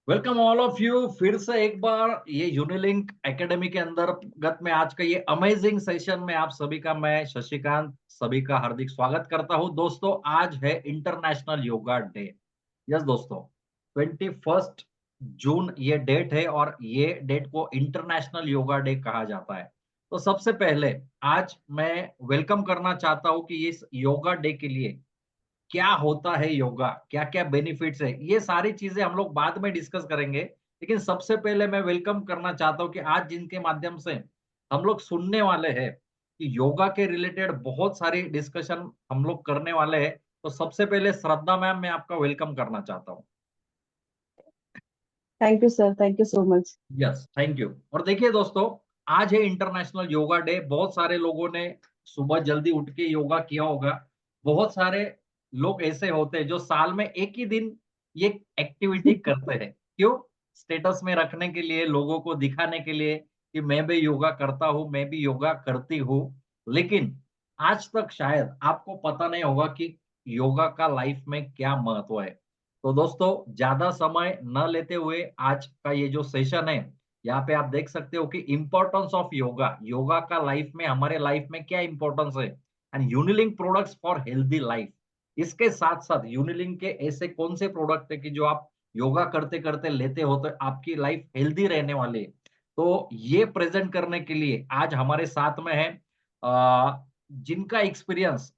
Welcome all of you फिर से एक बार ये यूनिलिंक एकेडमी के अंतर्गत में आज का ये अमेजिंग सेशन में आप सभी का मैं शशिकांत सभी का हार्दिक स्वागत करता हूं। दोस्तों आज है इंटरनेशनल योगा डे। यस दोस्तों, 21 जून ये डेट है और ये डेट को इंटरनेशनल योगा डे कहा जाता है। तो सबसे पहले आज मैं वेलकम करना चाहता हूं कि इस योगा डे के लिए क्या होता है योगा, क्या-क्या बेनिफिट्स है, ये सारी चीज़ें हम लोग बाद में डिस्कस करेंगे। लेकिन सबसे पहले मैं वेलकम करना चाहता हूँ कि आज जिनके माध्यम से हम लोग सुनने वाले हैं कि योगा के रिलेटेड बहुत सारी डिस्कशन हम लोग करने वाले हैं। तो सबसे पहले श्रद्धा मैम मैं आपका वेलकम करना चाहता हूँ। Thank you sir, thank you so much. Yes, thank you. और देखिए दोस्तों, आज है इंटरनेशनल योगा डे। बहुत सारे लोगों ने सुबह जल्दी उठ के योगा किया होगा। बहुत सारे लोग ऐसे होते हैं जो साल में एक ही दिन ये एक्टिविटी करते हैं। क्यों? स्टेटस में रखने के लिए, लोगों को दिखाने के लिए कि मैं भी योगा करता हूँ, मैं भी योगा करती हूँ। लेकिन आज तक शायद आपको पता नहीं होगा कि योगा का लाइफ में क्या महत्व है। तो दोस्तों ज्यादा समय न लेते हुए आज का ये जो सेशन है, यहाँ पे आप देख सकते हो कि इम्पोर्टेंस ऑफ योगा, योगा का लाइफ में, हमारे लाइफ में क्या इम्पोर्टेंस है and Unilink products for healthy life. इसके साथ साथ यूनिलिंक के ऐसे कौन से प्रोडक्ट है कि जो आप योगा करते करते लेते हो तो आपकी लाइफ हेल्दी रहने वाली है। तो ये प्रेजेंट करने के लिए आज हमारे साथ में है जिनका एक्सपीरियंस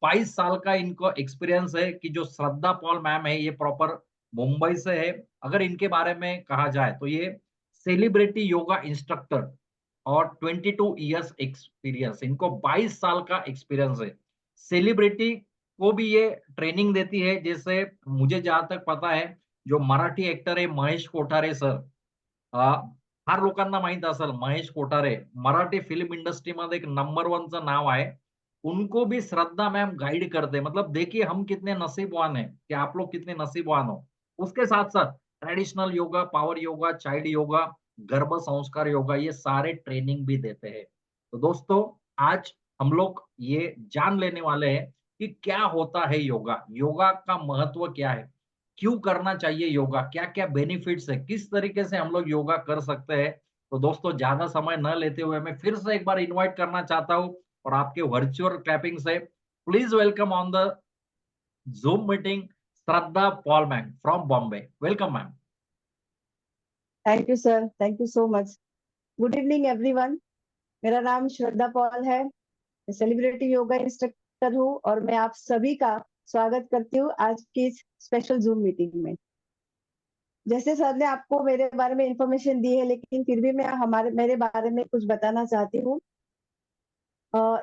22 साल का इनको एक्सपीरियंस है कि जो श्रद्धा पॉल मैम है, ये प्रॉपर मुंबई से है। अगर इनके बारे में कहा जाए तो ये सेलिब्रिटी योगा इंस्ट्रक्टर और 22 इयर्स एक्सपीरियंस, इनको 22 साल का एक्सपीरियंस है। सेलिब्रिटी को भी ये ट्रेनिंग देती है। जैसे मुझे जहां तक पता है, जो मराठी एक्टर है महेश कोठारे सर, अ, फार लोकांना माहीत असेल महेश कोठारे, मराठी फिल्म इंडस्ट्रीमध्ये एक नंबर 1 चं नाव आहे। उनको भी श्रद्धा मैम गाइड करते हैं। मतलब देखिए हम कितने नसीबवान हैं कि आप लोग कितने नसीबवान हो। उसके साथ-साथ traditional yoga, power yoga, child yoga, गर्भ संस्कार योगा, ये सारे ट्रेनिंग भी देते हैं। तो दोस्तों आज हम लोग ये जान लेने वाले हैं कि क्या होता है योगा, योगा का महत्व क्या है, क्यों करना चाहिए योगा, क्या-क्या बेनिफिट्स है, किस तरीके से हम लोग योगा कर सकते हैं। तो दोस्तों ज़्यादा समय न लेते हुए मैं फिर से एक बार इनवाइट करना चाहता हूँ और आपके वर्चुअल क्लैपिंग से please welcome on the zoom meeting Shraddha Paul ma'am from Bombay. Welcome ma'am. Thank you sir, thank you so much. Good evening everyone. मेरा नाम श्रद्धा पॉल है। मैं सेलिब्रिटी योगा इंस्ट्रक्टर हूँ और मैं आप सभी का स्वागत करती हूँ आज की इस स्पेशल जूम मीटिंग में। जैसे सर ने आपको मेरे बारे में इंफॉर्मेशन दी है, लेकिन फिर भी मैं मेरे बारे में कुछ बताना चाहती हूँ।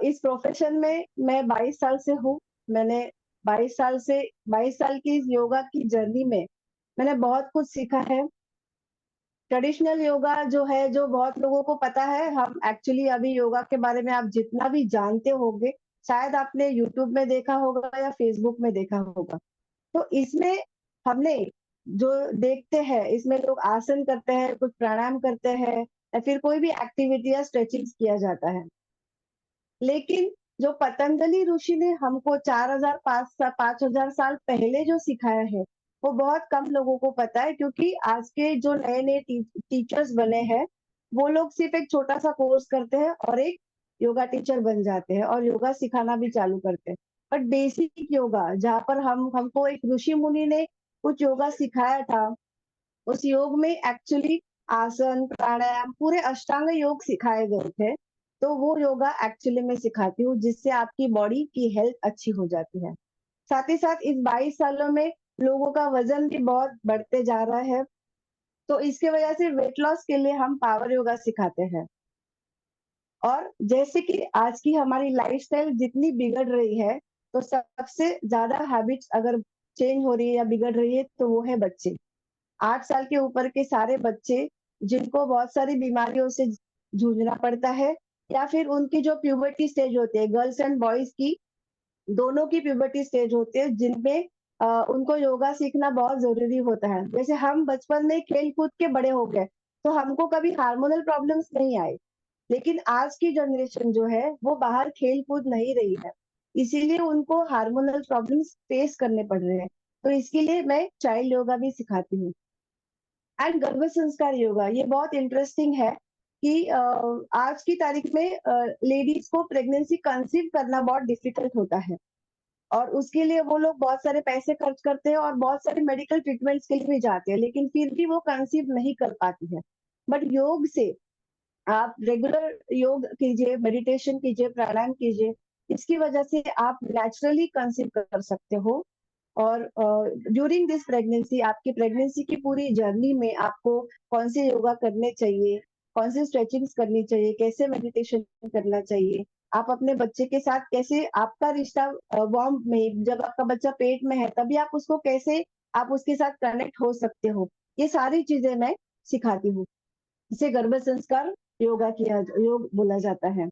इस प्रोफेशन में मैं 22 साल से हूँ। मैंने 22 साल की इस योगा की जर्नी में मैंने बहुत कुछ सीखा है। ट्रेडिशनल योगा जो है, जो बहुत लोगों को पता है, हम एक्चुअली अभी योगा के बारे में आप जितना भी जानते होंगे, शायद आपने यूट्यूब में देखा होगा या फेसबुक में देखा होगा। तो इसमें हमने जो देखते हैं, इसमें लोग आसन करते हैं, कुछ प्राणायाम करते हैं या फिर कोई भी एक्टिविटी या स्ट्रेचिंग किया जाता है। लेकिन जो पतंजलि ऋषि ने हमको 5000 साल पहले जो सिखाया है, वो बहुत कम लोगों को पता है, क्योंकि आज के जो नए-नए टीचर्स बने हैं, वो लोग सिर्फ एक छोटा-सा कोर्स करते हैं और एक योगा टीचर बन जाते हैं और योगा सिखाना भी चालू करते हैं। बट बेसिक योगा जहाँ पर हम हमको एक ऋषि मुनि ने कुछ योगा सिखाया था, उस योग में एक्चुअली आसन, प्राणायाम, पूरे अष्टांग योग सिखाए गए थे। तो वो योगा एक्चुअली मैं सिखाती हूँ, जिससे आपकी बॉडी की हेल्थ अच्छी हो जाती है। साथ ही साथ इस 22 सालों में लोगों का वजन भी बहुत बढ़ते जा रहा है। तो इसकी वजह से वेट लॉस के लिए हम पावर योगा सिखाते हैं। और जैसे कि आज की हमारी लाइफस्टाइल जितनी बिगड़ रही है, तो सबसे ज़्यादा हैबिट्स अगर चेंज हो रही है या बिगड़ रही है, तो वो है बच्चे। 8 साल के ऊपर के सारे बच्चे जिनको बहुत सारी बीमारियों से जूझना पड़ता है, या फिर उनकी जो प्यूबर्टी स्टेज होती है, गर्ल्स एंड बॉयज की दोनों की प्यूबर्टी स्टेज होती है, जिनमें उनको योगा सीखना बहुत ज़रूरी होता है। जैसे हम बचपन में खेल-कूद के बड़े हो गए, तो हमको कभी हार्मोनल प्रॉब्लम्स नहीं आए। लेकिन आज की जनरेशन जो है, वो बाहर खेल-कूद नहीं रही है। इसीलिए उनको हार्मोनल प्रॉब्लम्स फेस करने पड़ रहे हैं। तो इसके लिए मैं चाइल्ड योगा भी सिखाती हूँ। एंड गर्भ संस्कार योगा, ये बहुत इंटरेस्टिंग है कि आज की तारीख में लेडीज को प्रेगनेंसी कंसीव करना बहुत डिफिकल्ट होता है, और उसके लिए वो लोग बहुत सारे पैसे खर्च करते हैं और बहुत सारे मेडिकल ट्रीटमेंट्स के लिए भी जाते हैं, लेकिन फिर भी वो कंसीव नहीं कर पाती है। बट योग से आप रेगुलर योग कीजिए, मेडिटेशन कीजिए, प्राणायाम कीजिए, इसकी वजह से आप नेचुरली कंसीव कर सकते हो। और ड्यूरिंग दिस प्रेगनेंसी, आपकी प्रेगनेंसी की पूरी जर्नी में आपको कौन से योगा करने चाहिए, कौन से स्ट्रेचिंग्स करनी चाहिए, कैसे मेडिटेशन करना चाहिए, आप अपने बच्चे के साथ कैसे, आपका रिश्ता वार्म में, जब आपका बच्चा पेट में है तभी आप उसको कैसे, आप उसके साथ कनेक्ट हो सकते हो, ये सारी चीजें मैं सिखाती हूँ। इसे गर्भ संस्कार योग बोला जाता है।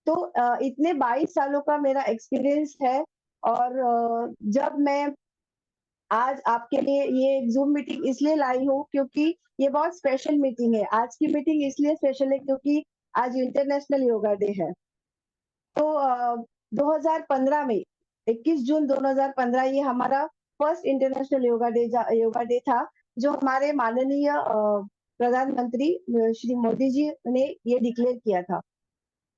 तो इतने 22 सालों का मेरा एक्सपीरियंस है। और जब मैं आज आपके लिए ये ज़ूम मीटिंग इसलिए लाई हूँ क्योंकि ये बहुत स्पेशल मीटिंग है। आज की मीटिंग इसलिए स्पेशल है क्योंकि आज इंटरनेशनल योगा डे है। तो 2015 में 21 जून 2015 ये हमारा फर्स्ट इंटरनेशनल योगा डे था, जो हमारे माननीय प्रधानमंत्री श्री मोदी जी ने ये डिक्लेयर किया था।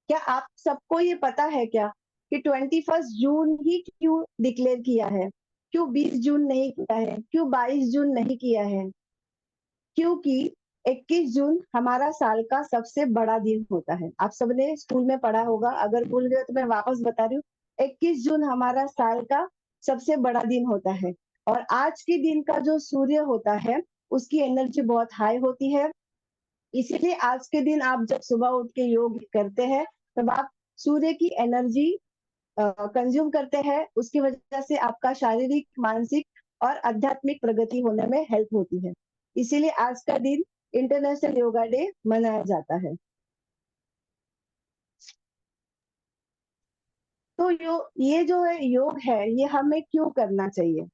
क्या आप सबको ये पता है क्या कि 21 जून ही क्यों डिक्लेयर किया है? क्यों 20 जून नहीं किया है? क्यों 22 जून नहीं किया है? क्योंकि 21 जून हमारा साल का सबसे बड़ा दिन होता है। आप सबने स्कूल में पढ़ा होगा, अगर भूल गए तो मैं वापस बता रही हूँ। 21 जून हमारा साल का सबसे बड़ा दिन होता है, और आज के दिन का जो सूर्य होता है, उसकी एनर्जी बहुत हाई होती है। इसीलिए आज के दिन आप जब सुबह उठ के योग करते हैं, तब आप सूर्य की एनर्जी कंज्यूम करते हैं। उसकी वजह से आपका शारीरिक, मानसिक और आध्यात्मिक प्रगति होने में हेल्प होती है। इसीलिए आज का दिन इंटरनेशनल योगा डे मनाया जाता है। तो ये जो है योग है, ये हमें क्यों करना चाहिए?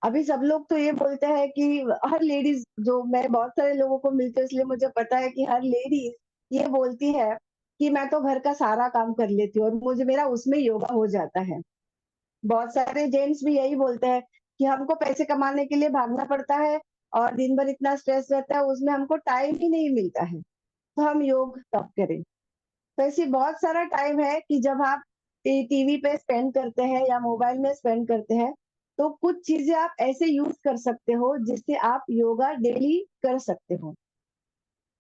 अभी सब लोग तो ये बोलते हैं कि हर लेडीज, जो मैं बहुत सारे लोगों को मिलती हूँ इसलिए मुझे पता है कि हर लेडीज ये बोलती है कि मैं तो घर का सारा काम कर लेती हूँ और मुझे, मेरा उसमें योगा हो जाता है। बहुत सारे जेंट्स भी यही बोलते हैं कि हमको पैसे कमाने के लिए भागना पड़ता है और दिन भर इतना स्ट्रेस रहता है, उसमें हमको टाइम ही नहीं मिलता है, तो हम योग कब करें? तो ऐसी बहुत सारा टाइम है कि जब आप टीवी पे स्पेंड करते हैं या मोबाइल में स्पेंड करते हैं, तो कुछ चीजें आप ऐसे यूज कर सकते हो जिससे आप योगा डेली कर सकते हो।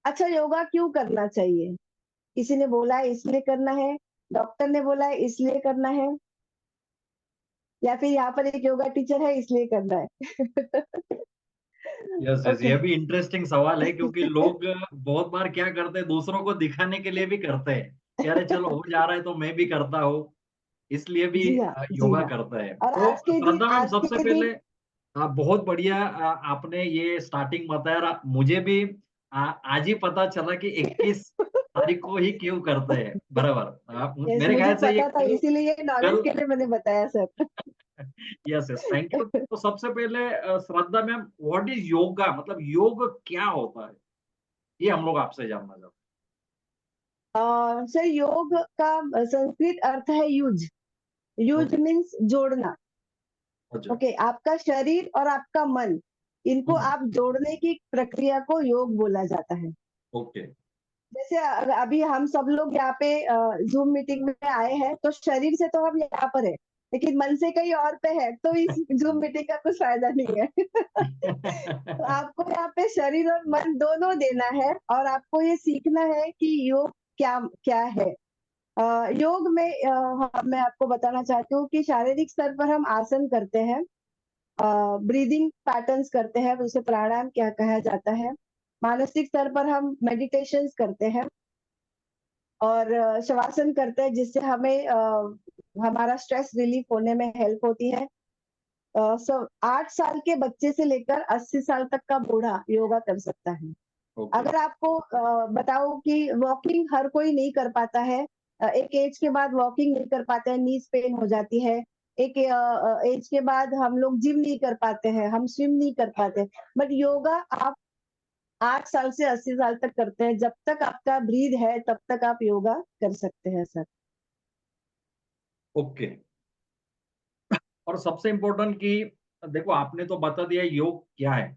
अच्छा, योगा क्यों करना चाहिए? किसी ने बोला है इसलिए करना है, डॉक्टर ने बोला है इसलिए करना है, या फिर यहाँ पर एक योगा टीचर है इसलिए करना है। Yes yes, okay. ये भी इंटरेस्टिंग सवाल है क्योंकि लोग बहुत बार क्या करते हैं, दूसरों को दिखाने के लिए भी करते हैं कि अरे चलो हो जा रहा है तो मैं भी करता हूँ, इसलिए भी जी हाँ, जी योगा हाँ। करते हैं। और तो श्रद्धा मैम, आज सबसे के दिन पहले बहुत बढ़िया आपने ये स्टार्टिंग बताया। मुझे भी आज ही पता चला कि 21 तारीख को ही क्यों करते हैं, बराबर। यस, मेरे मुझे ख्याल से ये पता था, कल इसीलिए ये नॉलेज कल के लिए मैंने बताया sir. Yes yes, thank you. तो सबसे पहले श्रद्धा मैम, व्हाट इज योगा, मतलब योग क्या होता है, ये हम लोग आपसे जानना चाहते सर, योग का संस्कृत अर्थ है युज। हैं। Use okay. मीन्स जोड़ना। अच्छा। ओके, आपका शरीर और आपका मन, इनको हम्म। आप जोड़ने की प्रक्रिया को योग बोला जाता है। ओके। जैसे अभी हम सब लोग यहाँ पे जूम मीटिंग में आए हैं, तो शरीर से तो हम यहाँ पर है, लेकिन मन से कहीं और पे है, तो इस जूम मीटिंग का कुछ फायदा नहीं है। तो आपको यहाँ पे शरीर और मन दोनों देना है, और आपको ये सीखना है कि योग क्या क्या है। योग में मैं आपको बताना चाहती हूँ कि शारीरिक स्तर पर हम आसन करते हैं, ब्रीदिंग पैटर्न्स करते हैं, उसे प्राणायाम क्या कहा जाता है। मानसिक स्तर पर हम मेडिटेशंस करते हैं और शवासन करते हैं, जिससे हमें हमारा स्ट्रेस रिलीफ होने में हेल्प होती है। 8 साल के बच्चे से लेकर 80 साल तक का बूढ़ा योगा कर सकता है। ओके। अगर आपको बताऊं कि वॉकिंग हर कोई नहीं कर पाता है, एक एज के बाद वॉकिंग नहीं कर पाते हैं, नीज पेन हो जाती है। एक एज के बाद हम लोग जिम नहीं कर पाते हैं, हम स्विम नहीं कर पाते, बट योगा आप 8 साल से 80 साल तक करते हैं। जब तक आपका ब्रीद है तब तक आप योगा कर सकते हैं सर। ओके। और सबसे इम्पोर्टेंट कि देखो, आपने तो बता दिया योग क्या है,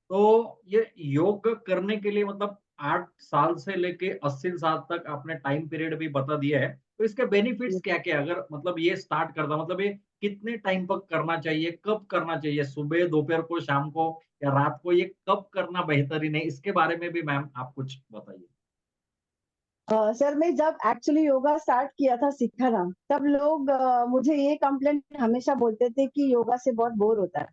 तो ये योग करने के लिए मतलब 8 साल से लेके 80 साल तक आपने टाइम पीरियड भी बता दिया है। तो इसके बेनिफिट्स क्या-क्या है? अगर मतलब ये स्टार्ट करता मतलब ये कितने टाइम तक करना चाहिए? कब करना चाहिए? सुबह, दोपहर को, शाम को या रात को? ये कब करना बेहतरीन है? इसके बारे में भी मैम आप कुछ बताइए। सर मैं जब एक्चुअली योगा स्टार्ट किया था सिखाना, तब लोग मुझे ये कंप्लेंट हमेशा बोलते थे कि योगा से बहुत बोर होता है।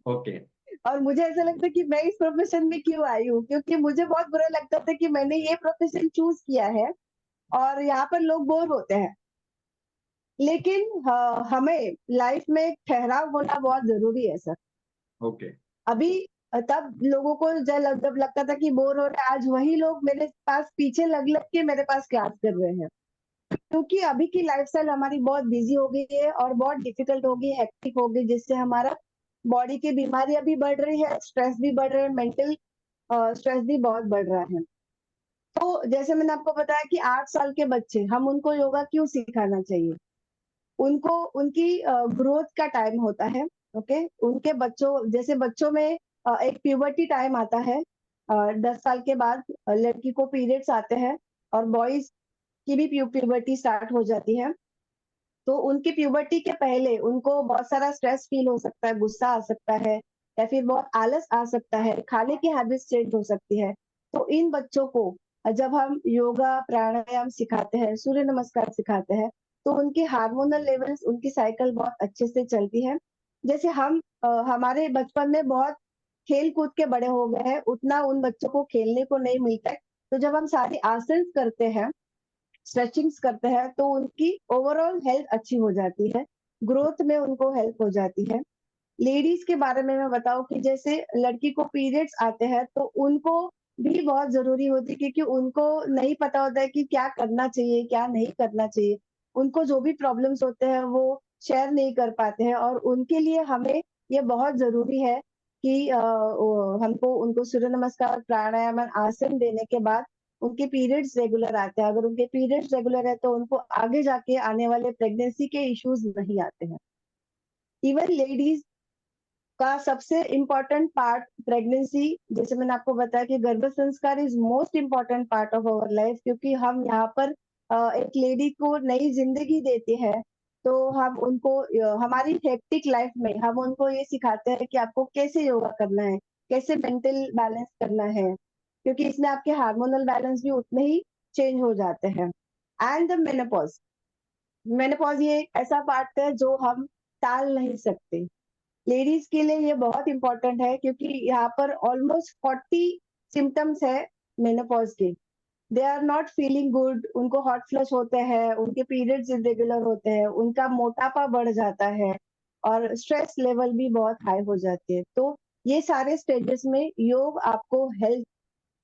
ओके, और मुझे ऐसा लगता है कि मैं इस प्रोफेशन में क्यों आई हूँ, क्योंकि मुझे बहुत बुरा लगता था कि मैंने ये प्रोफेशन चूज़ किया है और यहाँ पर लोग बोर होते हैं। लेकिन हमें लाइफ में ठहराव होना बहुत ज़रूरी है सर। ओके। अभी तब लोगों को जब लगता था कि बोर हो रहे हैं, आज वही लोग मेरे पास पीछे लग-लग के मेरे पास क्लास कर रहे हैं। क्योंकि अभी की लाइफ़स्टाइल हमारी बहुत बिज़ी हो गई है और बहुत डिफ़िकल्ट हो गई, हेक्टिक हो गई, जिससे हमारा बॉडी की बीमारियाँ भी बढ़ रही है, स्ट्रेस भी बढ़ रहा है, मेंटल स्ट्रेस भी बहुत बढ़ रहा है। तो जैसे मैंने आपको बताया कि 8 साल के बच्चे, हम उनको योगा क्यों सिखाना चाहिए? उनको उनकी ग्रोथ का टाइम होता है, ओके? उनके बच्चों जैसे बच्चों में एक प्यूबर्टी टाइम आता है 10 साल के बाद लड़की को पीरियड्स आते हैं और बॉयज़ की भी प्यूबर्टी स्टार्ट हो जाती है। तो उनकी प्यूबर्टी के पहले उनको बहुत सारा स्ट्रेस फ़ील हो सकता है, गुस्सा आ सकता है या फिर बहुत आलस आ सकता है, खाने की हैबिट्स चेंज हो सकती है। तो इन बच्चों को जब हम योगा, प्राणायाम सिखाते हैं, सूर्य नमस्कार सिखाते हैं, तो उनकी हार्मोनल लेवल्स, उनकी साइकिल बहुत अच्छे से चलती है। जैसे हम हमारे बचपन में बहुत खेल-कूद के बड़े हो गए हैं, उतना उन बच्चों को खेलने को नहीं मिलता है। तो जब हम सारे आसन्स करते हैं, स्ट्रेचिंग्स करते हैं तो उनकी ओवरऑल हेल्थ अच्छी हो जाती है, ग्रोथ में उनको हेल्प हो जाती है। लेडीज़ के बारे में मैं बताऊँ कि जैसे लड़की को पीरियड्स आते हैं तो उनको भी बहुत ज़रूरी होती है क्योंकि उनको नहीं पता होता है कि क्या करना चाहिए, क्या नहीं करना चाहिए। उनको जो भी प्रॉब्लम्स होते हैं वो शेयर नहीं कर पाते हैं और उनके लिए हमें ये बहुत ज़रूरी है कि हमको उनको सूर्य नमस्कार, प्राणायाम और आसन देने के बाद उनके पीरियड्स रेगुलर आते हैं। अगर उनके पीरियड्स रेगुलर है तो उनको आगे जाके आने वाले प्रेगनेंसी के इश्यूज़ नहीं आते हैं। इवन लेडीज़ का सबसे इम्पोर्टेंट पार्ट प्रेगनेंसी, जैसे मैंने आपको बताया कि गर्भ संस्कार is most important part of our life, क्योंकि हम यहाँ पर एक लेडी को नई जिंदगी देते हैं। तो हम उनको हमारी हेक्टिक लाइफ में हम उनको ये सिखाते हैं कि आपको कैसे योगा करना है, कैसे मेंटल बैलेंस करना है, क्योंकि इसमें आपके हार्मोनल बैलेंस भी उतने ही चेंज हो जाते हैं। एंड द मेनोपॉज, मेनोपॉज ये एक ऐसा पार्ट है जो हम टाल नहीं सकते। लेडीज के लिए ये बहुत इम्पोर्टेंट है क्योंकि यहाँ पर ऑलमोस्ट 40 सिम्टम्स है मेनोपॉज के। They are not feeling good, उनको हॉट फ्लश होते हैं, उनके पीरियड्स इरेगुलर होते हैं, उनका मोटापा बढ़ जाता है और स्ट्रेस लेवल भी बहुत हाई हो जाती है। तो ये सारे स्टेजेस में योग आपको हेल्थ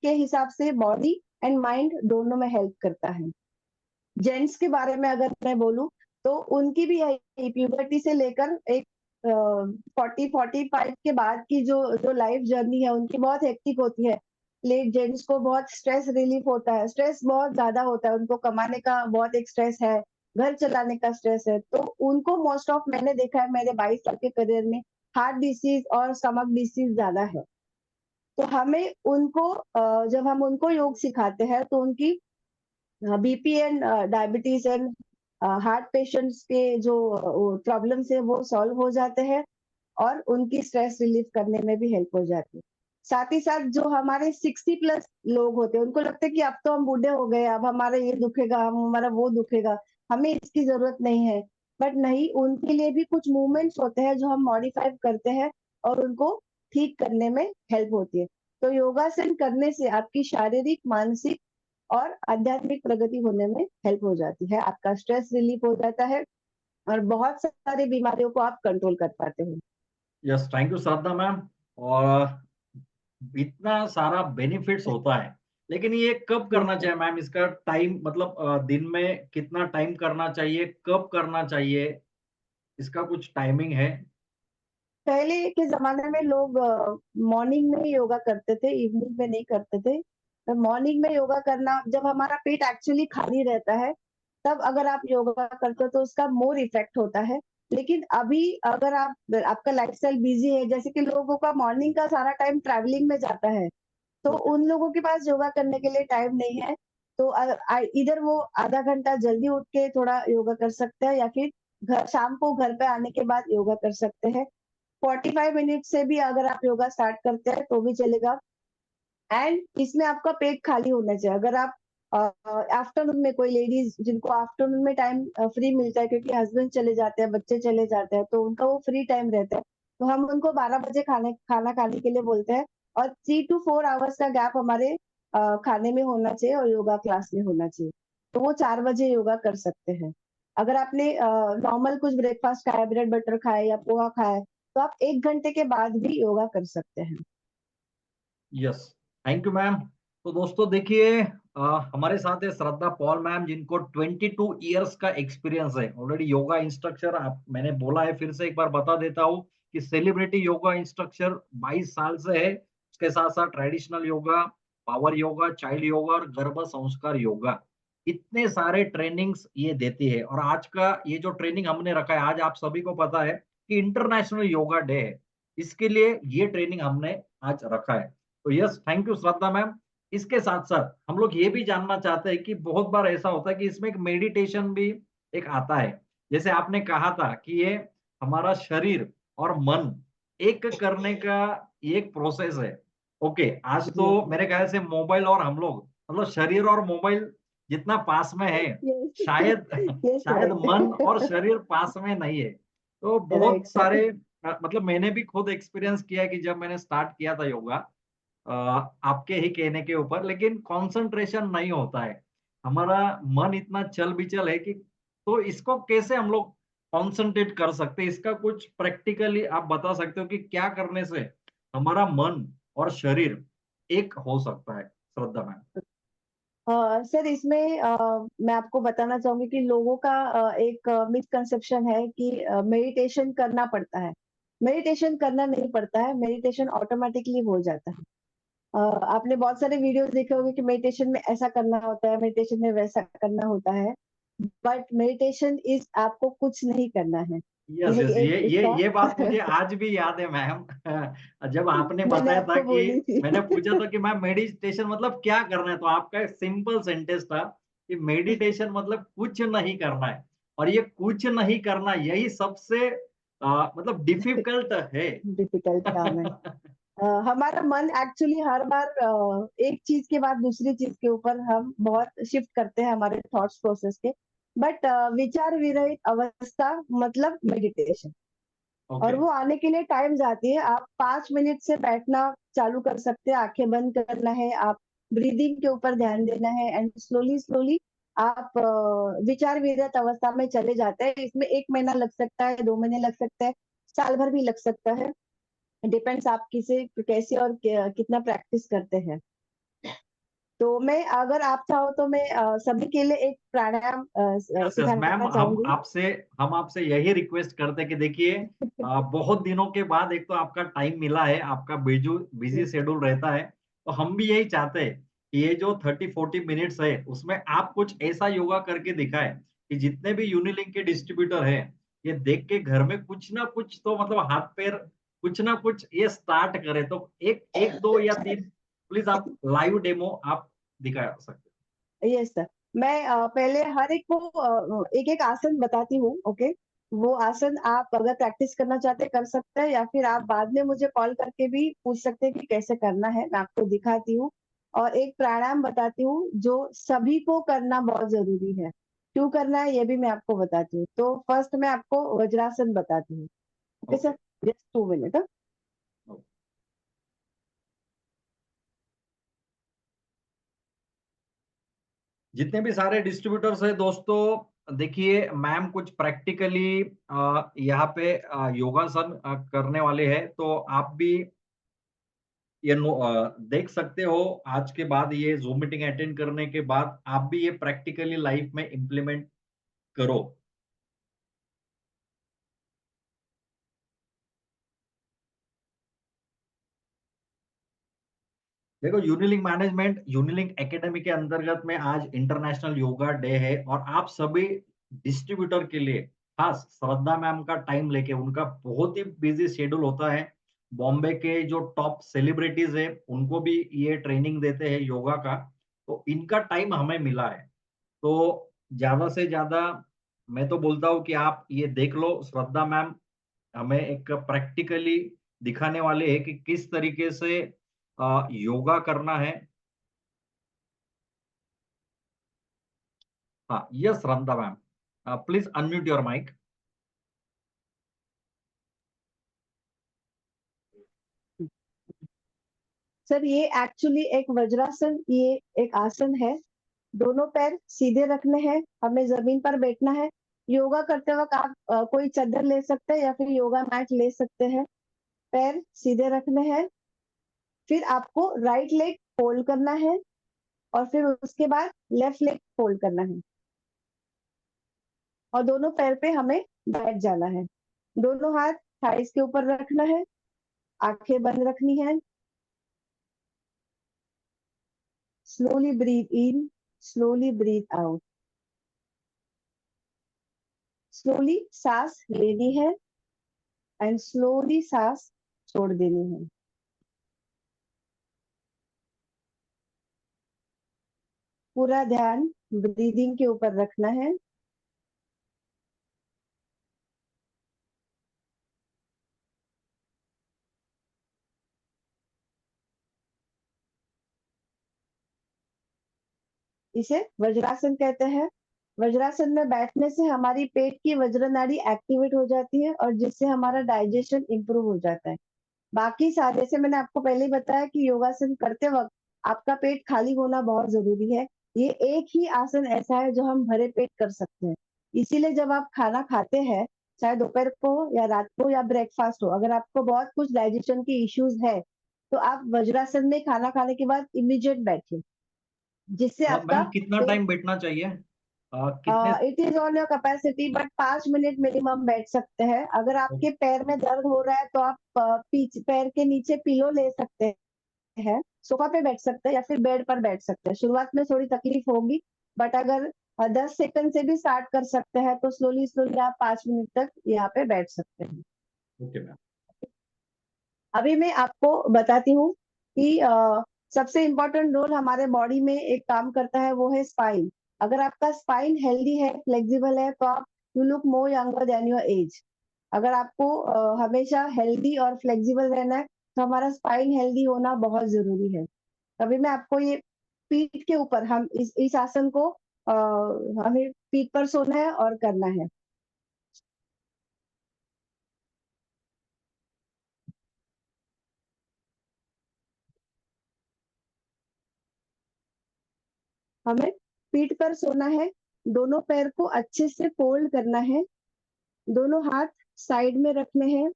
के हिसाब से बॉडी एंड माइंड दोनों में हेल्प करता है। जेंट्स के बारे में अगर मैं बोलूँ, तो उनकी भी यही प्यूबर्टी से लेकर एक 40-45 के बाद की जो जो लाइफ जर्नी है, उनकी बहुत हेक्टिक होती है। लेट जेंट्स को बहुत स्ट्रेस रिलीफ होता है, स्ट्रेस बहुत ज़्यादा होता है, उनको कमाने का बहुत एक स्ट्रेस है, घर चलाने का स्ट्रेस है, तो उनको मोस्ट ऑफ मैंने देखा है मेरे 22 साल के करियर में हार्ट डिसीज़ और स्टमक डिसीज़ ज़्यादा है। तो हमें उनको जब हम उनको योग सिखाते हैं, तो उनकी BP and diabetes and heart patients के जो प्रॉब्लम्स है वो सॉल्व हो जाते हैं और उनकी स्ट्रेस रिलीफ करने में भी हेल्प हो जाती है। साथ ही साथ जो हमारे 60 प्लस लोग होते हैं, उनको लगता है कि अब तो हम बूढ़े हो गए, अब हमारा ये दुखेगा, हमारा वो दुखेगा, हमें इसकी ज़रूरत नहीं है। बट नहीं, उनके लिए भी कुछ मूवमेंट्स होते हैं जो हम मॉडिफाई करते हैं और उनको ठीक करने में हेल्प होती है। तो योगासन करने से आपकी शारीरिक, मानसिक और आध्यात्मिक प्रगति होने में हेल्प हो जाती है। आपका स्ट्रेस रिलीफ हो जाता है और बहुत सारी बीमारियों को आप कंट्रोल कर पाते हो। Yes, thank you Shraddha ma'am. और इतना सारा बेनिफिट्स होता है, लेकिन ये कब यस करना सर। चाहिए मैम? इसका टाइम मतलब दिन में कितना टाइम करना चाहिए? कब करना चाहिए? इसका कुछ टाइमिंग है? पहले के ज़माने में लोग मॉर्निंग में ही योगा करते थे, इवनिंग में नहीं करते थे। तो मॉर्निंग में योगा करना जब हमारा पेट एक्चुअली खाली रहता है, तब अगर आप योगा करते हो तो उसका मोर इफ़ेक्ट होता है। लेकिन अभी अगर आपका लाइफस्टाइल बिजी है, जैसे कि लोगों का मॉर्निंग का सारा टाइम ट्रैवलिंग में जाता है, तो ओके। उन लोगों के पास योगा करने के लिए टाइम नहीं है। तो इधर वो आधा घंटा जल्दी उठ के थोड़ा योगा कर सकते हैं, या फिर शाम को घर पे आने के बाद योगा कर सकते हैं। 45 मिनट से भी अगर आप योगा स्टार्ट करते हैं तो भी चलेगा। एंड इसमें आपका पेट खाली होना चाहिए। अगर आप आफ्टरनून में, कोई लेडीज जिनको आफ्टरनून में टाइम फ्री मिलता है, क्योंकि हस्बैंड चले जाते हैं, बच्चे चले जाते हैं, तो उनका वो फ्री टाइम रहता है, तो हम उनको 12 बजे खाना खाने के लिए बोलते हैं। और 3 to 4 आवर्स का गैप हमारे खाने में होना चाहिए और योगा क्लास में होना चाहिए। तो वो 4 बजे योगा कर सकते हैं। अगर आपने नॉर्मल कुछ ब्रेकफास्ट खाया, ब्रेड बटर खाया या पोहा खाया है, तो आप 1 घंटे के बाद भी योगा कर सकते हैं। Yes, thank you ma'am. तो दोस्तों देखिए, हमारे साथ है श्रद्धा पॉल मैम, जिनको 22 इयर्स का एक्सपीरियंस है ऑलरेडी योगा इंस्ट्रक्टर। आप, मैंने बोला है, फिर से एक बार बता देता हूँ कि सेलिब्रिटी योगा इंस्ट्रक्टर 22 साल से है। उसके साथ साथ traditional yoga, power yoga, child yoga और गर्भ संस्कार योगा, इतने सारे ट्रेनिंग्स ये देती है। और आज का ये जो ट्रेनिंग हमने रखा है, आज आप सभी को पता है कि इंटरनेशनल योगा डे है, इसके लिए ये ट्रेनिंग हमने आज रखा है। तो yes, thank you Shraddha ma'am. इसके साथ साथ हम लोग ये भी जानना चाहते हैं कि बहुत बार ऐसा होता है कि इसमें एक मेडिटेशन भी एक आता है। जैसे आपने कहा था कि ये हमारा शरीर और मन एक करने का ये एक प्रोसेस है। ओके, आज तो जी। मेरे ख्याल से मोबाइल और हम लोग, मतलब शरीर और मोबाइल जितना पास में है, यस। शायद यस, शायद मन और राइट। शरीर पास में नहीं है। तो बहुत राइट सर। सारे मतलब मैंने भी खुद एक्सपीरियंस किया है कि जब मैंने स्टार्ट किया था योगा, आपके ही कहने के ऊपर, लेकिन कंसंट्रेशन नहीं होता है। हमारा मन इतना चल-बिचल है कि, तो इसको कैसे हम लोग कंसंट्रेट कर सकते हैं? इसका कुछ प्रैक्टिकली आप बता सकते हो कि क्या करने से हमारा मन और शरीर एक हो सकता है? श्रद्धा मैम। सर इसमें मैं आपको बताना चाहूँगी कि लोगों का एक मिसकंसेप्शन है कि मेडिटेशन करना पड़ता है। मेडिटेशन करना नहीं पड़ता है, मेडिटेशन ऑटोमैटिकली हो जाता है। आपने बहुत सारे वीडियोज़ देखे होंगे कि मेडिटेशन में ऐसा करना होता है, मेडिटेशन में वैसा करना होता है। बट मेडिटेशन इज़ आपको कुछ नहीं करना है। यस, यस, ये ये एक ये इसका ये बात मुझे आज भी याद है मैम। जब आपने मैंने बताया था आपको कि, बोली थी। मैंने पूछा था कि मैम मेडिटेशन मतलब क्या करना है, तो आपका एक सिंपल सेंटेंस था कि मेडिटेशन मतलब कुछ नहीं करना है। और ये कुछ नहीं करना, यही सबसे मतलब डिफिकल्ट है। डिफिकल्ट काम है। हमारा मन एक्चुअली हर बार एक चीज के बाद दूसरी चीज के ऊपर हम बहुत शिफ्ट करते हैं हमारे थॉट्स प्रोसेस के। बट विचार विरहित अवस्था मतलब मेडिटेशन, और ओके, वो आने के लिए टाइम जाती है। आप 5 मिनट से बैठना चालू कर सकते हैं, आंखें बंद करना है, आप ब्रीदिंग के ऊपर ध्यान देना है, एंड स्लोली स्लोली आप विचार विरहित अवस्था में चले जाते हैं। इसमें 1 महीना लग सकता है, 2 महीने लग सकते हैं, साल भर भी लग सकता है। डिपेंड्स आप किसे कैसे और कितना प्रैक्टिस करते हैं। तो मैं, अगर आप चाहो तो मैं सभी के लिए एक प्राणायाम यस, यस मैम, सिखाना हम चाहूंगी। आपसे हम आपसे यही रिक्वेस्ट करते हैं कि देखिए, बहुत दिनों के बाद एक तो आपका टाइम मिला है, आपका बिजू बिजी शेड्यूल रहता है, तो हम भी यही चाहते हैं कि ये जो 30-40 मिनट्स है, उसमें आप कुछ ऐसा योगा करके दिखाएं कि जितने भी यूनिलिंक के डिस्ट्रीब्यूटर हैं, ये देख के घर में कुछ ना कुछ तो मतलब हाथ पैर कुछ ना कुछ ये स्टार्ट करें। तो एक एक दो या तीन प्लीज आप लाइव डेमो आप दिखा सकते यस सर। मैं पहले हर एक को एक-एक आसन बताती हूँ, ओके? वो आसन आप अगर प्रैक्टिस करना चाहते हैं कर सकते हैं, या फिर आप बाद में मुझे कॉल करके भी पूछ सकते हैं कि कैसे करना है, मैं आपको दिखाती हूँ। और एक प्राणायाम बताती हूँ जो सभी को करना बहुत ज़रूरी है। क्यों करना है ये भी मैं आपको बताती हूँ। तो फर्स्ट मैं आपको वज्रासन बताती हूँ। हैं। Okay sir? Okay. Just 2 minute हाँ। जितने भी सारे डिस्ट्रीब्यूटर्स हैं दोस्तों, देखिए मैम कुछ प्रैक्टिकली यहाँ पे योगासन करने वाले हैं, तो आप भी ये देख सकते हो। आज के बाद ये ज़ूम मीटिंग अटेंड करने के बाद आप भी ये प्रैक्टिकली लाइफ में इम्प्लीमेंट करो। देखो, यूनिलिंक मैनेजमेंट, यूनिलिंक एकेडमी के अंतर्गत में आज इंटरनेशनल योगा डे है, और आप सभी डिस्ट्रीब्यूटर के लिए हाँ, श्रद्धा मैम का टाइम लेके उनका बहुत ही बिजी शेड्यूल होता है। बॉम्बे के जो टॉप सेलिब्रिटीज है उनको भी ये ट्रेनिंग देते हैं योगा का, तो इनका टाइम हमें मिला है। तो ज्यादा से ज्यादा मैं तो बोलता हूँ कि आप ये देख लो, श्रद्धा मैम हमें एक प्रैक्टिकली दिखाने वाले हैं कि किस तरीके से योगा करना है। हाँ, yes Shraddha ma'am, please unmute your mic. Sir ये एक्चुअली एक वज्रासन, ये एक आसन है। दोनों पैर सीधे रखने हैं, हमें जमीन पर बैठना है। योगा करते वक्त आप कोई चादर ले सकते हैं या फिर योगा मैट ले सकते हैं। पैर सीधे रखने हैं, फिर आपको राइट लेग फोल्ड करना है और फिर उसके बाद लेफ्ट लेग फोल्ड करना है और दोनों पैर पे हमें बैठ जाना है। दोनों हाथ थाइस के ऊपर रखना है, आंखें बंद रखनी है। स्लोली ब्रीथ इन, स्लोली ब्रीथ आउट। स्लोली सांस लेनी है एंड स्लोली सांस छोड़ देनी है। पूरा ध्यान ब्रीदिंग के ऊपर रखना है। इसे वज्रासन कहते हैं। वज्रासन में बैठने से हमारी पेट की वज्र नाड़ी एक्टिवेट हो जाती है और जिससे हमारा डाइजेशन इंप्रूव हो जाता है। बाकी सारे, जैसे मैंने आपको पहले ही बताया कि योगासन करते वक्त आपका पेट खाली होना बहुत जरूरी है। ये एक ही आसन ऐसा है जो हम भरे पेट कर सकते हैं। इसीलिए जब आप खाना खाते हैं, चाहे दोपहर को या रात को या ब्रेकफास्ट हो, अगर आपको बहुत कुछ डाइजेशन के इश्यूज है तो आप वज्रासन में खाना खाने के बाद इमीडिएट बैठिए, जिससे आपका मैम कितना पेट, टाइम बैठना चाहिए? कितने? It is on your capacity, but 5 minute minimum बैठ सकते हैं। अगर आपके पैर में दर्द हो रहा है तो आप पैर के नीचे पिलो ले सकते हैं, सोफा पे बैठ सकते हैं या फिर बेड पर बैठ सकते हैं। शुरुआत में थोड़ी तकलीफ होगी, बट अगर 10 सेकंड से भी स्टार्ट कर सकते हैं तो स्लोली स्लोली आप 5 मिनट तक यहाँ पे बैठ सकते हैं। Okay ma'am. अभी मैं आपको बताती हूँ कि सबसे इम्पोर्टेंट रोल हमारे बॉडी में एक काम करता है, वो है स्पाइन। अगर आपका स्पाइन हेल्दी है, फ्लेक्सिबल है, तो आप you look more younger than your age. अगर आपको हमेशा हेल्दी और फ्लेक्सिबल रहना है तो हमारा स्पाइन हेल्दी होना बहुत जरूरी है। तभी मैं आपको ये पीठ के ऊपर, हम इस आसन को हमें पीठ पर सोना है और करना है। हमें पीठ पर सोना है, दोनों पैर को अच्छे से फोल्ड करना है, दोनों हाथ साइड में रखने हैं।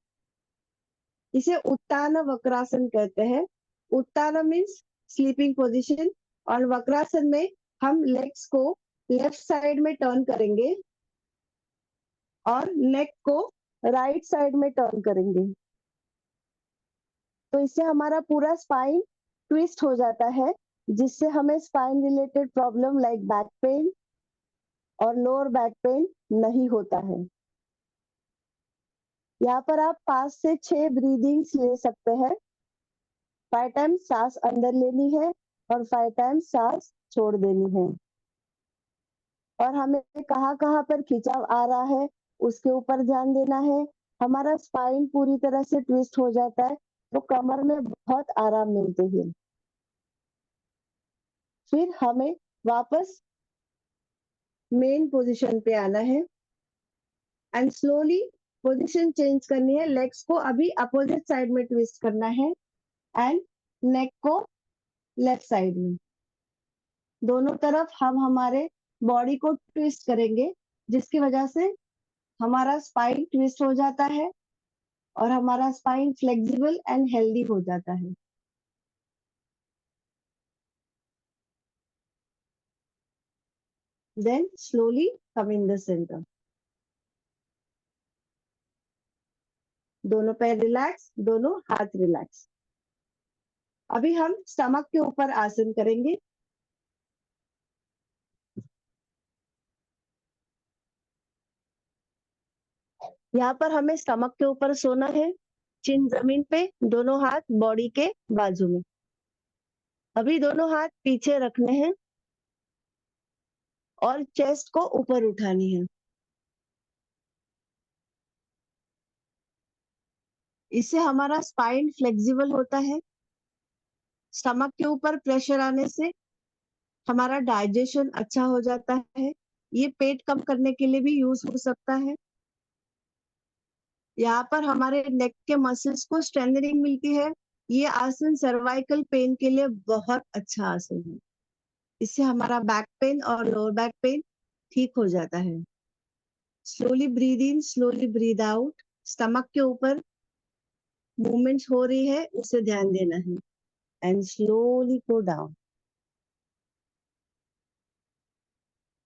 इसे उत्तान वक्रासन कहते हैं। उत्तान मीन्स स्लीपिंग पोजीशन और वक्रासन में हम लेग्स को लेफ्ट साइड में टर्न करेंगे और नेक को राइट साइड में टर्न करेंगे। तो इससे हमारा पूरा स्पाइन ट्विस्ट हो जाता है, जिससे हमें spine related problem like back pain और लोअर बैक पेन नहीं होता है। यहाँ पर आप 5 से 6 ब्रीदिंग्स ले सकते हैं। 5 टाइम्स सांस अंदर लेनी है और 5 टाइम्स सांस छोड़ देनी है। और हमें कहाँ कहाँ पर खिंचाव आ रहा है उसके ऊपर ध्यान देना है। हमारा स्पाइन पूरी तरह से ट्विस्ट हो जाता है तो कमर में बहुत आराम मिलते हैं। फिर हमें वापस मेन पोजीशन पे आना है एंड स्लोली पोजीशन चेंज करनी है। लेग्स को अभी अपोजिट साइड में ट्विस्ट करना है एंड नेक को लेफ्ट साइड में। दोनों तरफ हम हमारे बॉडी को ट्विस्ट करेंगे, जिसकी वजह से हमारा स्पाइन ट्विस्ट हो जाता है और हमारा स्पाइन फ्लेक्सिबल एंड हेल्दी हो जाता है। Then slowly come in the centre. दोनों पैर रिलैक्स, दोनों हाथ रिलैक्स। अभी हम स्टमक के ऊपर आसन करेंगे। यहाँ पर हमें स्टमक के ऊपर सोना है, चिन जमीन पे, दोनों हाथ बॉडी के बाजू में। अभी दोनों हाथ पीछे रखने हैं और चेस्ट को ऊपर उठानी है। इससे हमारा स्पाइन फ्लेक्सिबल होता है। स्टमक के ऊपर प्रेशर आने से हमारा डाइजेशन अच्छा हो जाता है। ये पेट कम करने के लिए भी यूज हो सकता है। यहाँ पर हमारे नेक के मसल्स को स्ट्रेंथनिंग मिलती है। ये आसन सर्वाइकल पेन के लिए बहुत अच्छा आसन है। इससे हमारा बैक पेन और लोअर बैक पेन ठीक हो जाता है। Slowly breathe in, slowly breathe out. Stomach के ऊपर मूवमेंट्स हो रही है, उसे ध्यान देना है। And slowly go down,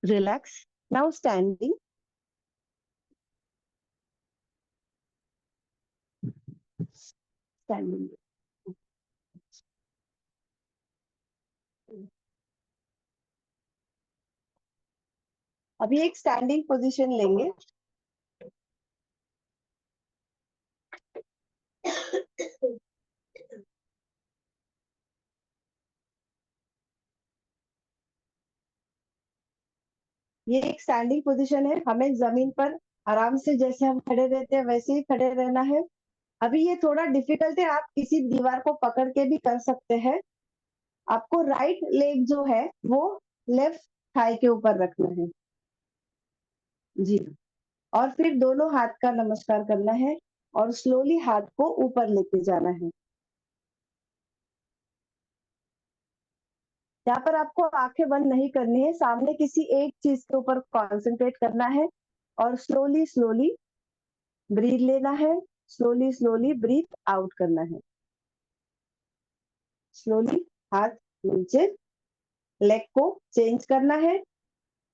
relax. Now standing, standing. अभी एक स्टैंडिंग पोजीशन लेंगे। ये एक स्टैंडिंग पोजीशन है। हमें जमीन पर आराम से जैसे हम खड़े रहते हैं वैसे ही खड़े रहना है। अभी ये थोड़ा डिफिकल्ट है, आप किसी दीवार को पकड़ के भी कर सकते हैं। आपको राइट लेग जो है वो लेफ्ट थाई के ऊपर रखना है जी। और फिर दोनों हाथ का नमस्कार करना है और स्लोली हाथ को ऊपर लेके जाना है। यहाँ पर आपको आंखें बंद नहीं करनी है, सामने किसी एक चीज के ऊपर कॉन्सेंट्रेट करना है और स्लोली स्लोली ब्रीथ लेना है, स्लोली स्लोली ब्रीथ आउट करना है। स्लोली हाथ नीचे, लेग को चेंज करना है।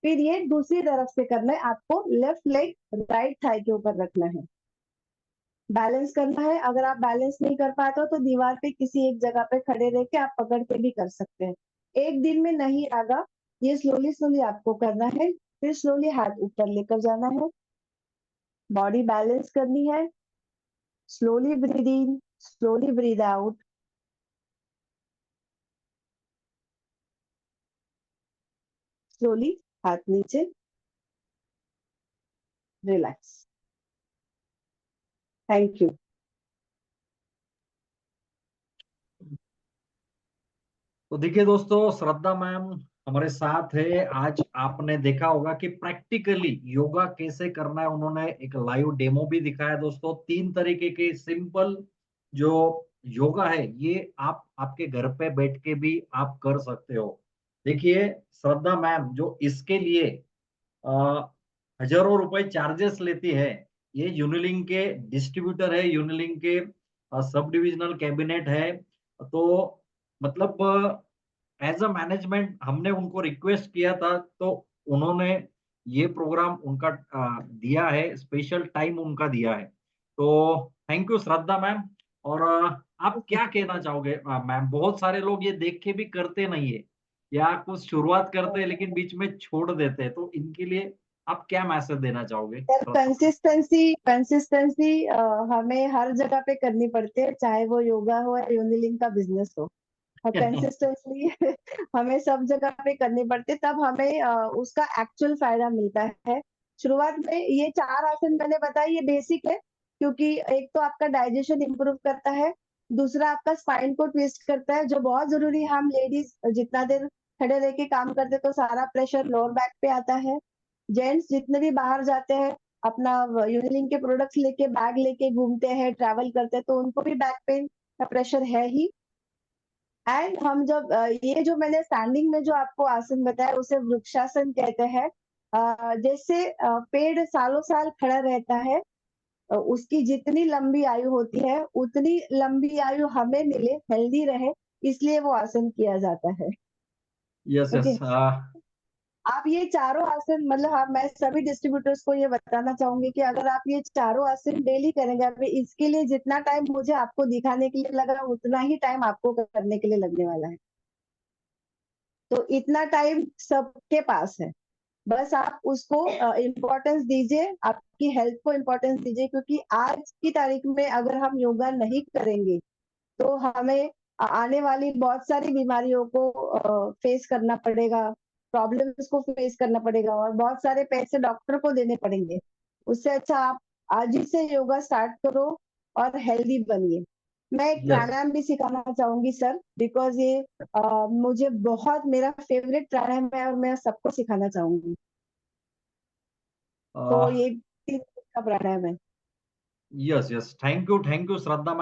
फिर ये दूसरी तरफ से करना है, आपको लेफ्ट लेग राइट थाई के ऊपर रखना है। बैलेंस करना है। अगर आप बैलेंस नहीं कर पाते हो तो दीवार पे किसी एक जगह पे खड़े रह के आप पकड़ के भी कर सकते हैं। एक दिन में नहीं आएगा, ये स्लोली स्लोली आपको करना है। फिर स्लोली हाथ ऊपर लेकर जाना है, बॉडी बैलेंस करनी है। Slowly breathe in, slowly breathe out. Slowly हाथ नीचे, रिलैक्स। Thank you. तो देखिए दोस्तों, श्रद्धा मैम हमारे साथ है। आज आपने देखा होगा कि प्रैक्टिकली योगा कैसे करना है, उन्होंने एक लाइव डेमो भी दिखाया दोस्तों। 3 तरीके के सिंपल जो योगा है, ये आप आपके घर पे बैठ के भी आप कर सकते हो। देखिए, श्रद्धा मैम जो इसके लिए अ, हजारों रुपए चार्जेस लेती है। ये यूनिलिंक के डिस्ट्रीब्यूटर है, यूनिलिंक के सब डिविजनल कैबिनेट है। तो मतलब एज अ मैनेजमेंट हमने उनको रिक्वेस्ट किया था, तो उन्होंने ये प्रोग्राम उनका दिया है, स्पेशल टाइम उनका दिया है। तो थैंक यू श्रद्धा मैम। और आप क्या कहना चाहोगे मैम? बहुत सारे लोग ये देख के भी करते नहीं है, या कुछ शुरुआत करते हैं लेकिन बीच में छोड़ देते हैं, तो इनके लिए आप क्या मैसेज देना चाहोगे सर, श्रद्धा मैम? कंसिस्टेंसी कंसिस्टेंसी हमें हर जगह पे करनी पड़ती है, चाहे वो योगा हो या यूनिलिंक का बिजनेस हो। कंसिस्टेंटली हमें सब जगह पे करनी पड़ती है, तब हमें उसका एक्चुअल फायदा मिलता है। शुरुआत में ये 4 आसन मैंने बताया, ये बेसिक है, क्योंकि एक तो आपका डाइजेशन इंप्रूव करता है, दूसरा आपका स्पाइन को ट्विस्ट करता है, जो बहुत जरूरी है। हम लेडीज जितना देर खड़े रह के काम करते तो सारा प्रेशर लोअर बैक पे आता है। जेंट्स जितने भी बाहर जाते हैं, अपना यूनिलिंक के प्रोडक्ट्स लेके बैग लेके घूमते हैं, ट्रैवल करते हैं, तो उनको भी बैक पेन का प्रेशर है ही। एंड हम जब ये जो मैंने स्टैंडिंग में जो आपको आसन बताया उसे वृक्षासन कहते हैं। जैसे पेड़ सालों साल खड़ा रहता है, उसकी जितनी लंबी आयु होती है उतनी लंबी आयु हमें मिले, हेल्दी रहे, इसलिए वो आसन किया जाता है। Yes yes. ओके। आप ये चारों आसन, मतलब हाँ, मैं सभी डिस्ट्रीब्यूटर्स को ये बताना चाहूंगी कि अगर आप ये चारों आसन डेली करेंगे, अभी इसके लिए जितना टाइम मुझे आपको दिखाने के लिए लगा उतना ही टाइम आपको करने के लिए लगने वाला है। तो इतना टाइम सबके पास है। बस आप उसको इम्पोर्टेंस दीजिए, आपकी हेल्थ को इम्पोर्टेंस दीजिए, क्योंकि आज की तारीख में अगर हम योगा नहीं करेंगे, तो हमें आने वाली बहुत सारी बीमारियों को फेस करना पड़ेगा, प्रॉब्लम्स को फेस करना पड़ेगा और बहुत सारे पैसे डॉक्टर को देने पड़ेंगे। उससे अच्छा आप आज ही से योगा स्टार्ट करो और हेल्दी बनिए। मैं एक यस। प्राणायाम भी सिखाना चाहूँगी सर, बिकॉज़ ये मुझे बहुत मेरा फेवरेट प्राणायाम है और मैं सबको सिखाना चाहूँगी। तो ये 3 दिन का प्राणायाम है। Yes, yes. Thank you Shraddha ma'am.